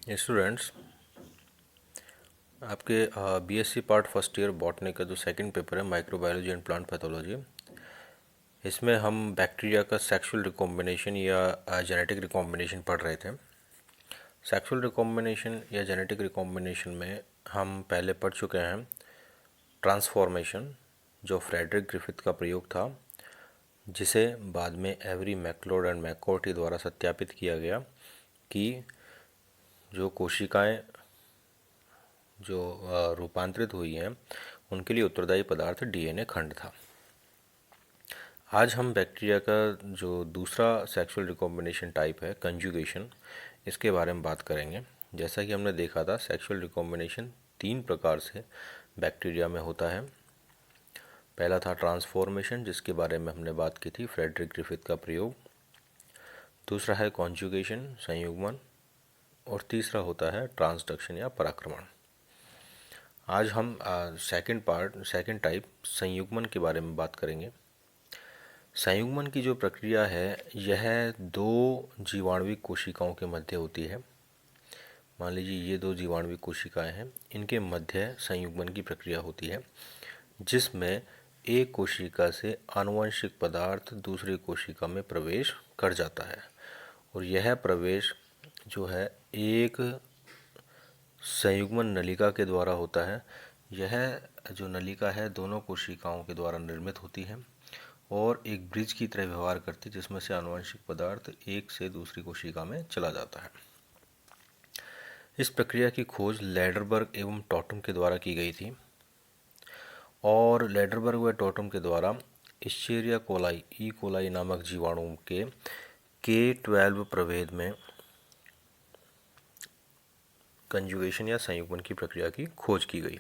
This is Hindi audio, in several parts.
स्टूडेंट्स, आपके BSc part first year botany का जो सेकंड पेपर है माइक्रोबायोलॉजी एंड प्लांट पैथोलॉजी, इसमें हम बैक्टीरिया का सेक्सुअल रिकॉम्बिनेशन या जेनेटिक रिकॉम्बिनेशन पढ़ रहे थे। सेक्सुअल रिकॉम्बिनेशन या जेनेटिक रिकॉम्बिनेशन में हम पहले पढ़ चुके हैं ट्रांसफॉर्मेशन, जो फ्रेडरिक ग्रिफिथ का प्रयोग था, जिसे बाद में एवरी मैकलोड एंड मैककॉर्टी द्वारा सत्यापित किया गया कि जो कोशिकाएं जो रूपांतरित हुई हैं उनके लिए उत्तरदायी पदार्थ डीएनए खंड था। आज हम बैक्टीरिया का जो दूसरा सेक्सुअल रिकॉम्बिनेशन टाइप है कंजुगेशन, इसके बारे में बात करेंगे। जैसा कि हमने देखा था, सेक्सुअल रिकॉम्बिनेशन 3 प्रकार से बैक्टीरिया में होता है। पहला था ट्रांसफॉर्मेशन, जिसके बारे में हमने बात की थी, फ्रेडरिक ग्रिफिथ का प्रयोग। दूसरा है कॉन्जुगेशन, संयुग्मन। और तीसरा होता है ट्रांसडक्शन या पराक्रमण। आज हम सेकंड टाइप संयुग्मन के बारे में बात करेंगे। संयुग्मन की जो प्रक्रिया है यह 2 जीवाणुविक कोशिकाओं के मध्य होती है। मान लीजिए ये 2 जीवाणुविक कोशिकाएं हैं, इनके मध्य संयुग्मन की प्रक्रिया होती है, जिसमें एक कोशिका से आनुवंशिक पदार्थ दूसरी कोशिका में प्रवेश कर जाता है और यह प्रवेश जो है एक संयुग्मन नलिका के द्वारा होता है। यह जो नलिका है दोनों कोशिकाओं के द्वारा निर्मित होती है और एक ब्रिज की तरह व्यवहार करती है, जिसमें से आनुवंशिक पदार्थ एक से दूसरी कोशिका में चला जाता है। इस प्रक्रिया की खोज लैडरबर्ग एवं टॉटम के द्वारा की गई थी और लैडरबर्ग व टॉटम के द्वारा इश्चेरिया कोलाई ई कोलाई नामक जीवाणुओं के K12 प्रभेद में कंजुगेशन या संयुग्मन की प्रक्रिया की खोज की गई।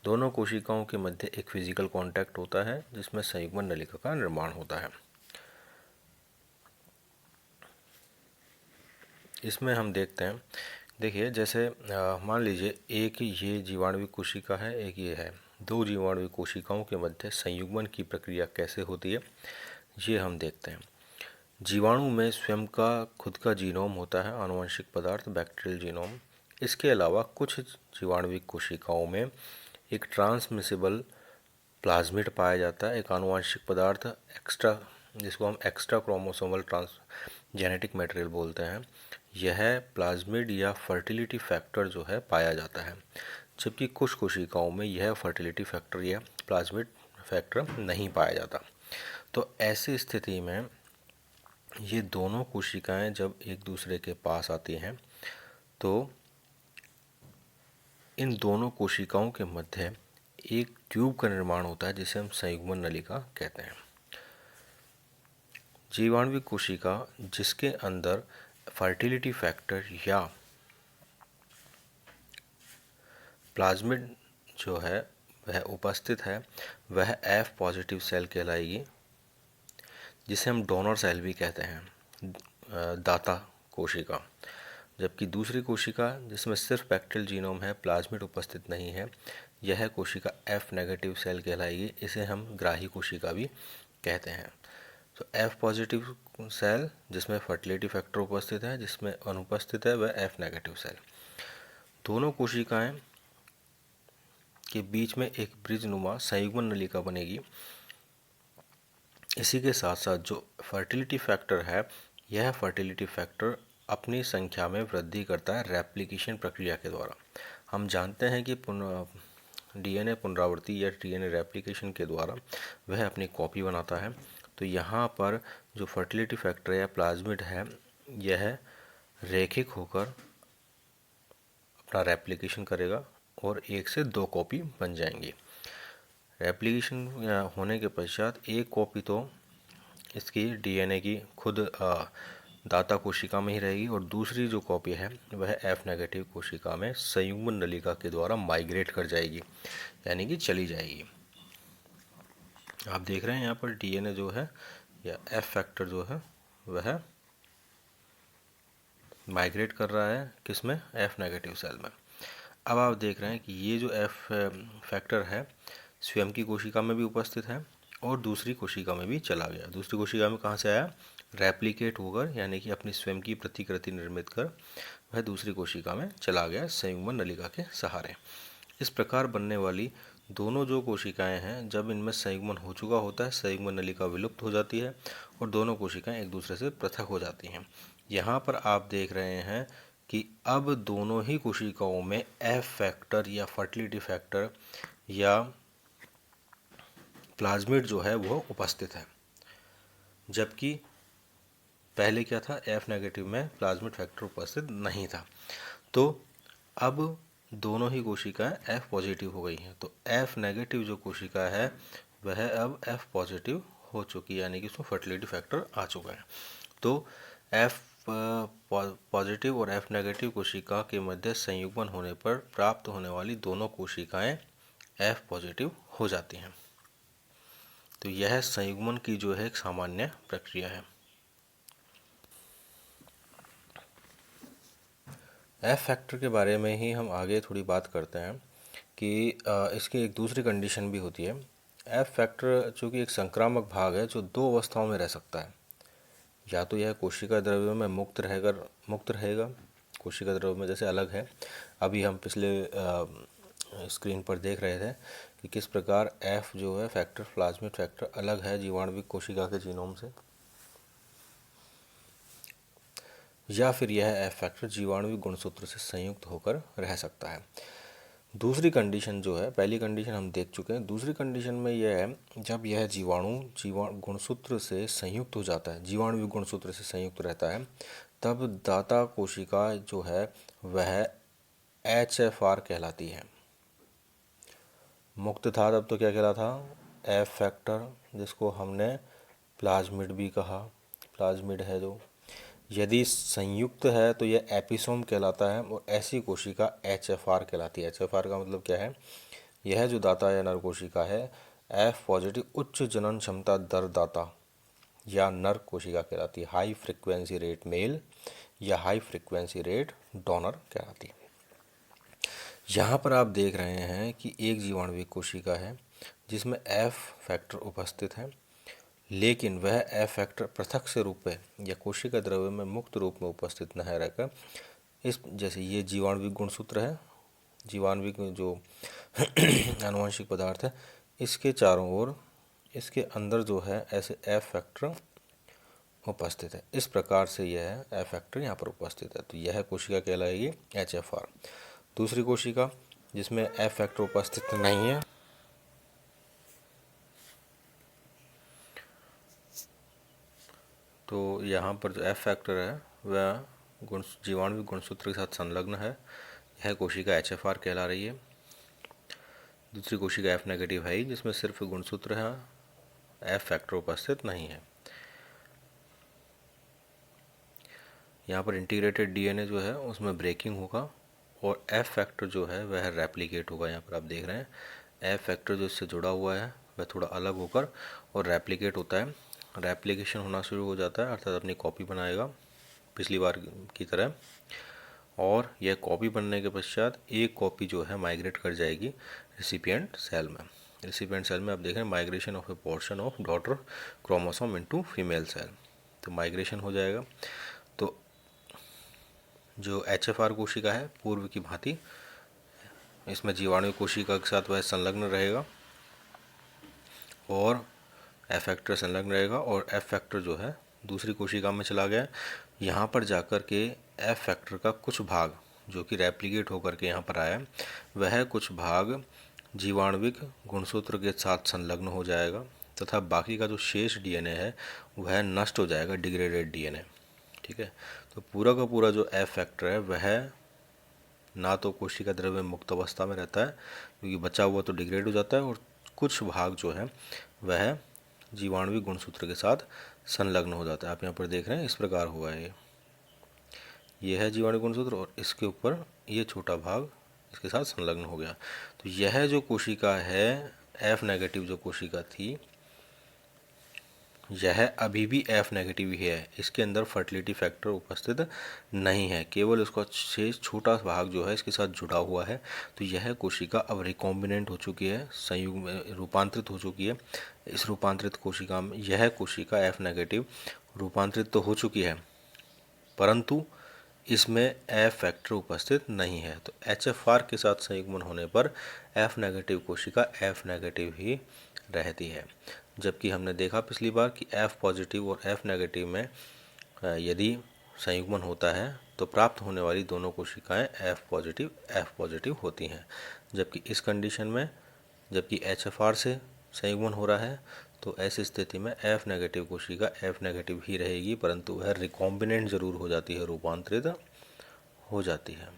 दोनों कोशिकाओं के मध्य एक फिजिकल कांटेक्ट होता है, जिसमें संयुग्मन नलिका का निर्माण होता है। इसमें हम देखते हैं, देखिए जैसे मान लीजिए एक ये जीवाणुविक कोशिका है, एक ये है। 2 जीवाणुविक कोशिकाओं के मध्य संयुग्मन की प्रक्रिया कैसे होती है ये हम देखते हैं। जीवाणु में स्वयं का खुद का जीनोम होता है, आनुवंशिक पदार्थ, बैक्टीरियल जीनोम। इसके अलावा कुछ जीवाणुविक कोशिकाओं में एक ट्रांसमिसिबल प्लाज्मिड पाया जाता है, एक आनुवंशिक पदार्थ एक्स्ट्रा, जिसको हम extra chromosomal trans genetic material बोलते हैं। यह प्लाज्मिड या फर्टिलिटी फैक्टर जो है पाया जाता है, जबकि कुछ कोशिकाओं में यह फर्टिलिटी फैक्टर या प्लाज्मिड फैक्टर नहीं पाया जाता। तो ऐसी स्थिति में ये दोनों कोशिकाएं जब एक दूसरे के पास आती हैं तो इन दोनों कोशिकाओं के मध्य एक ट्यूब का निर्माण होता है, जिसे हम संयुग्मन नलिका कहते हैं। जीवाणुविक कोशिका जिसके अंदर फर्टिलिटी फैक्टर या प्लाज्मिड जो है वह उपस्थित है, वह F पॉजिटिव सेल कहलाएगी, जिसे हम डोनर सेल भी कहते हैं, दाता कोशिका। जबकि दूसरी कोशिका जिसमें सिर्फ बैक्टीरियल जीनोम है, प्लाज्मिड उपस्थित नहीं है, यह कोशिका F नेगेटिव सेल कहलाएगी। इसे हम ग्राही कोशिका भी कहते हैं। तो F पॉजिटिव सेल जिसमें फर्टिलिटी फैक्टर उपस्थित है, जिसमें अनुपस्थित है वह F नेगेटिव सेल। दोनों कोशिकाएं के बीच में एक ब्रिज नुमा संयुग्मन नलिका बनेगी। इसी के साथ साथ जो फर्टिलिटी फैक्टर है, यह फर्टिलिटी फैक्टर अपनी संख्या में वृद्धि करता है रेप्लिकेशन प्रक्रिया के द्वारा। हम जानते हैं कि डीएनए पुनरावृत्ति या डीएनए रेप्लिकेशन के द्वारा वह अपनी कॉपी बनाता है। तो यहाँ पर जो फर्टिलिटी फैक्टर या प्लाज्मिड है, यह रैखिक होकर अपना रेप्लिकेशन करेगा और 1 से 2 कॉपी बन जाएंगी। रेप्लिकेशन होने के पश्चात एक कॉपी तो इसकी डीएनए की खुद दाता कोशिका में ही रहेगी और दूसरी जो कॉपी है वह F नेगेटिव कोशिका में संयुग्मन नलिका के द्वारा माइग्रेट कर जाएगी, यानी कि चली जाएगी। आप देख रहे हैं यहाँ पर डीएनए जो है या F फैक्टर जो है वह माइग्रेट कर रहा है किसमें, F नेगेटिव सेल में। अब आप देख रहे हैं कि ये जो F फैक्टर है स्वयं की कोशिका में भी उपस्थित है और दूसरी कोशिका में भी चला गया। दूसरी कोशिका में कहाँ से आया, रेप्लिकेट होकर, यानी कि अपनी स्वयं की प्रतिकृति निर्मित कर वह दूसरी कोशिका में चला गया संयुग्मन नलिका के सहारे। इस प्रकार बनने वाली दोनों जो कोशिकाएं हैं, जब इनमें संयुग्मन हो चुका होता है, संयुग्मन नलिका विलुप्त हो जाती है और दोनों कोशिकाएं एक दूसरे से पृथक हो जाती हैं। यहाँ पर आप देख रहे हैं कि अब दोनों ही कोशिकाओं में एफ फैक्टर या फर्टिलिटी फैक्टर या प्लाज्मिड जो है वो उपस्थित है, जबकि पहले क्या था, एफ नेगेटिव में प्लाज्मिड फैक्टर उपस्थित नहीं था। तो अब दोनों ही कोशिकाएं एफ पॉजिटिव हो गई हैं, तो एफ नेगेटिव जो कोशिका है वह अब एफ पॉजिटिव हो चुकी है, यानी कि उसमें फर्टिलिटी फैक्टर आ चुका है। तो एफ पॉजिटिव और एफ नेगेटिव कोशिका के मध्य संयुग्मन होने पर प्राप्त होने वाली दोनों कोशिकाएं एफ पॉजिटिव हो जाती हैं। तो यह संयुग्मन की जो है एक सामान्य प्रक्रिया है। एफ फैक्टर के बारे में ही हम आगे थोड़ी बात करते हैं कि इसकी एक दूसरी कंडीशन भी होती है। एफ फैक्टर चूँकि एक संक्रामक भाग है जो दो अवस्थाओं में रह सकता है, या तो यह कोशिका द्रव्य में मुक्त रहेगा, कोशिका द्रव्य में जैसे अलग है। अभी हम पिछले स्क्रीन पर देख रहे थे कि किस प्रकार एफ जो है फैक्टर, प्लाज्मिड फैक्टर अलग है जीवाणुविक कोशिका के जीनोम से, या फिर यह एफ फैक्टर जीवाणुविक गुणसूत्र से संयुक्त होकर रह सकता है। दूसरी कंडीशन जो है, पहली कंडीशन हम देख चुके हैं, दूसरी कंडीशन में यह है जब यह जीवाणु गुणसूत्र से संयुक्त हो जाता है, जीवाणुविक गुणसूत्र से संयुक्त रहता है, तब दाता कोशिका जो है वह HFR कहलाती है। मुक्त था तब तो क्या कहलाता, एफ फैक्टर, जिसको हमने प्लाज्मिड भी कहा, प्लाज्मिड है जो। यदि संयुक्त है तो यह एपिसोम कहलाता है और ऐसी कोशिका HFR कहलाती है। HFR का मतलब क्या है, यह जो दाता या नर कोशिका है एफ पॉजिटिव उच्च जनन क्षमता दर दाता या नर कोशिका कहलाती है, हाई फ्रिक्वेंसी रेट मेल या हाई फ्रिक्वेंसी रेट डोनर कहलाती है। यहाँ पर आप देख रहे हैं कि एक जीवाणुविक कोशिका है जिसमें एफ फैक्टर उपस्थित है, लेकिन वह एफ फैक्टर पृथक से रूप में या कोशिका द्रव्य में मुक्त रूप में उपस्थित न रहकर, इस जैसे ये जीवाणुविक गुणसूत्र है, जीवाणुविक जो आनुवंशिक पदार्थ है, इसके चारों ओर, इसके अंदर जो है ऐसे एफ फैक्टर उपस्थित है। इस प्रकार से यह एफ फैक्टर यहाँ पर उपस्थित है, तो यह कोशिका कहलाएगी HFR। दूसरी कोशिका जिसमें एफ फैक्टर उपस्थित नहीं है, तो यहाँ पर जो एफ फैक्टर है वह जीवाणुविक गुणसूत्र के साथ संलग्न है, यह कोशिका HFR कहला रही है। दूसरी कोशिका एफ नेगेटिव है ही, जिसमें सिर्फ गुणसूत्र है, एफ फैक्टर उपस्थित नहीं है। यहाँ पर इंटीग्रेटेड DNA जो है उसमें ब्रेकिंग होगा और एफ फैक्टर जो है वह रेप्लिकेट होगा। यहाँ पर आप देख रहे हैं एफ फैक्टर जो इससे जुड़ा हुआ है वह थोड़ा अलग होकर और रेप्लिकेट होता है, रेप्लिकेशन होना शुरू हो जाता है, अर्थात अपनी कॉपी बनाएगा पिछली बार की तरह, और यह कॉपी बनने के पश्चात एक कॉपी जो है माइग्रेट कर जाएगी रिसिपिएंट सेल में। रिसिपिएंट सेल में आप देख रहे हैं migration of a portion of daughter chromosome into female cell, तो माइग्रेशन हो जाएगा। तो जो HFR कोशिका है पूर्व की भांति इसमें जीवाणु कोशिका के साथ वह संलग्न रहेगा और एफ फैक्टर संलग्न रहेगा, और एफ फैक्टर जो है दूसरी कोशिका में चला गया। यहाँ पर जाकर के एफ फैक्टर का कुछ भाग जो कि रेप्लिकेट होकर के यहाँ पर आया, वह कुछ भाग जीवाणुविक गुणसूत्र के साथ संलग्न हो जाएगा तथा बाकी का जो शेष DNA है वह नष्ट हो जाएगा, डिग्रेडेड DNA। ठीक है, तो पूरा का पूरा जो एफ फैक्टर है वह ना तो कोशिका द्रव्य मुक्त अवस्था में रहता है क्योंकि बचा हुआ तो डिग्रेड हो जाता है, और कुछ भाग जो है वह जीवाणुविक गुणसूत्र के साथ संलग्न हो जाता है। आप यहाँ पर देख रहे हैं इस प्रकार हुआ है, ये है जीवाणुविक गुणसूत्र और इसके ऊपर ये छोटा भाग इसके साथ संलग्न हो गया। तो यह जो कोशिका है एफ नेगेटिव जो कोशिका थी, यह अभी भी एफ नेगेटिव ही है, इसके अंदर फर्टिलिटी फैक्टर उपस्थित नहीं है, केवल उसका शेष छोटा भाग जो है इसके साथ जुड़ा हुआ है। तो यह कोशिका अब रिकॉम्बिनेंट हो चुकी है, संयुग में रूपांतरित हो चुकी है। इस रूपांतरित कोशिका में यह कोशिका एफ नेगेटिव रूपांतरित तो हो चुकी है, परंतु इसमें एफ फैक्टर उपस्थित नहीं है। तो HFR के साथ संयुग्मन होने पर F नेगेटिव कोशिका F नेगेटिव ही रहती है। जबकि हमने देखा पिछली बार कि F पॉजिटिव और F नेगेटिव में यदि संयुग्मन होता है तो प्राप्त होने वाली दोनों कोशिकाएं F पॉजिटिव होती हैं। जबकि इस कंडीशन में जबकि HFR से संयुग्मन हो रहा है तो ऐसी स्थिति में F नेगेटिव कोशिका F नेगेटिव ही रहेगी, परंतु वह रिकॉम्बिनेंट ज़रूर हो जाती है, रूपांतरित हो जाती है।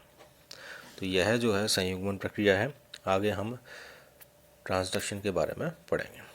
तो यह जो है संयुग्मन प्रक्रिया है। आगे हम ट्रांसडक्शन के बारे में पढ़ेंगे।